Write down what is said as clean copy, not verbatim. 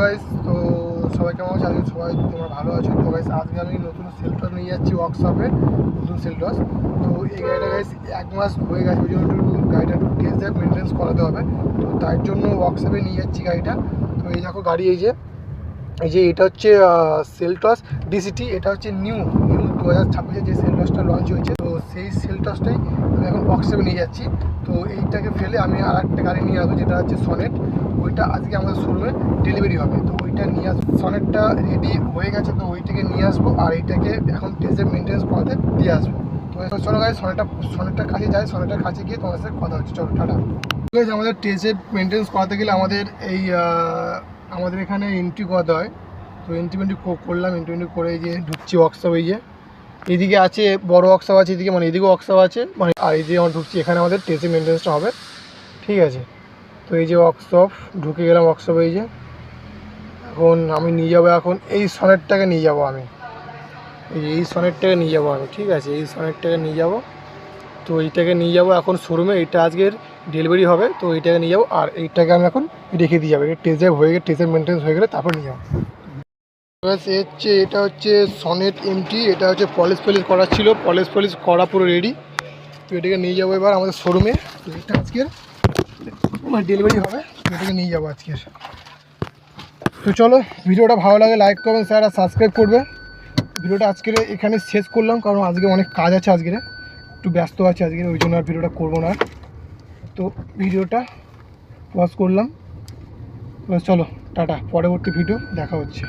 Guys, তো সবাই কেমন আছে? আজকে সবাই তোমরা ভালো আছো তো গাইস? আজকে আমি নতুন সেলটস নিয়ে যাচ্ছি ওয়ার্কশপে, নতুন সেলটস। তো এই গাড়িটা গাইস 1 মাস হয়ে গেছে, ওই জন্য একটু গাড়িটা একটু টেস্ট ড্রাইভ মেনটেন্স করাতে হবে। তো তার জন্য ওয়ার্কশপে নিয়ে যাচ্ছি গাড়িটা। তো এই দেখো গাড়ি, এই যে এটা হচ্ছে সেলটস ডিসিটি। এটা হচ্ছে নিউ 2026-এ যে সেলটসটা লঞ্চ হয়েছে, তো সেই সেলটসটাই আমি এখন ওয়ার্কশপে নিয়ে যাচ্ছি। তো এইটাকে ফেলে আমি আর একটা গাড়ি নিয়ে আসবো, যেটা হচ্ছে সনেট। ওইটা আজকে আমাদের শোরুমে ডেলিভারি হবে, তো ওইটা নিয়ে আসবো। সনেটটা রেডি হয়ে গেছে, তো ওইটাকে নিয়ে আসবো আর এইটাকে এখন টেস্টে মেনটেন্স করাতে দিয়ে আসবো। তো চলো গাড়ি সনেটটার কাছে যাই, সনেটটার কাছে গিয়ে তোমার সাথে কথা হচ্ছে। চলো টাটা। আমাদের টেস্টে মেনটেন্স করাতে গেলে আমাদের আমাদের এখানে এন্ট্রি করাতে হয়। তো এন্ট্রি করলাম, এন্ট্রি করে এই যে ঢুকছি ওয়ার্কশপ। এই যে এইদিকে আছে বড় ওয়ার্কশপ আছে, এদিকে মানে এদিকে ওয়ার্কশপ আছে, মানে আর এইদিকে আমরা ঢুকছি। এখানে আমাদের টেস্টে মেনটেন্সটা হবে, ঠিক আছে? তো এই যে ওয়ার্কশপ, ঢুকে গেলাম ওয়ার্কশপে। এই যে এখন আমি নিয়ে যাবো, এখন এই সনেটটাকে নিয়ে যাবো আমি, এই সনেটটাকে নিয়ে যাবো আমি, ঠিক আছে? এই সনেটটাকে নিয়ে যাবো। তো এইটাকে নিয়ে যাবো এখন শোরুমে, এইটা আজকের ডেলিভারি হবে। তো এইটাকে নিয়ে যাবো আর এইটাকে আমি এখন রেখে দিয়ে যাবো। টেস্ট ড্রাইভ হয়ে গেলে, টেস্টের মেনটেন্স হয়ে গেলে তারপর নিয়ে যাবো। এটা হচ্ছে সনেট এমটি। এটা হচ্ছে পলিশ করা ছিল, পলিশ করা পুরো রেডি। তো এটাকে নিয়ে যাবো এবার আমাদের শোরুমে। তো এটা আজকের ডেলিভারি হবে, এটাকে নিয়ে যাবো আজকের। তো চলো, ভিডিওটা ভালো লাগে লাইক করবেন, শেয়ার আর সাবস্ক্রাইব করবে। ভিডিওটা আজকের এখানে শেষ করলাম, কারণ আজকে অনেক কাজ আছে, আজকে একটু ব্যস্ত আছে আজকে, ওই জন্য আর ভিডিওটা করবো না। তো ভিডিওটা পজ করলাম। চলো টাটা, পরবর্তী ভিডিও দেখা হচ্ছে।